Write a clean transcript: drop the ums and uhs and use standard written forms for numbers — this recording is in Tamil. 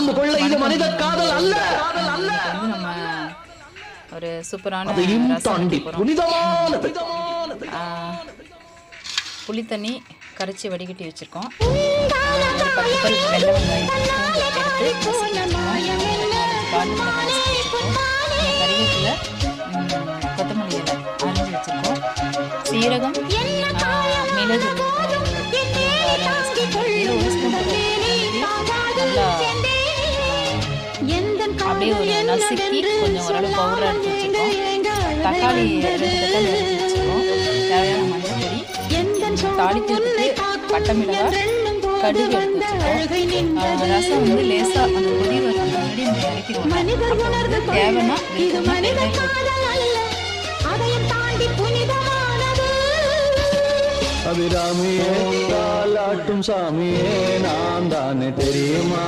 அறிந்து கொள்ள இது மனித காதல் அல்ல. நம்ம ஒரு சூப்பரான புளி தண்ணி கரைச்சி வடிகட்டி வச்சுருக்கோம். ஒரு 10 பல் வெள்ளை வெங்காயம் எடுத்து கறிவேப்பிலை, கொத்தமல்லி இலை அரைஞ்சி வச்சுருக்கோம். சீரகம், மிளகு நல்லா அப்படியே ஒரு நசுக்கி கொஞ்சம் ஓரளவு பவுடர் எடுத்து வச்சுருக்கோம். தக்காளி 2 தக்காளி எடுத்து வச்சுருக்கோம். தேவையான மஞ்சள் பொடி, தாளிக்கிறதுக்கு பட்டை மிளகாய், கடுகு எடுத்து வச்சுருக்கோம். ரசம் வந்து லேசாக அந்த கொதி வரதுக்கு முன்னாடி நம்ம இறக்கிடுவோம். தேவைன்னா அபிராமியே தாலாட்டும் சாமியே நான் தானே தெரியுமா.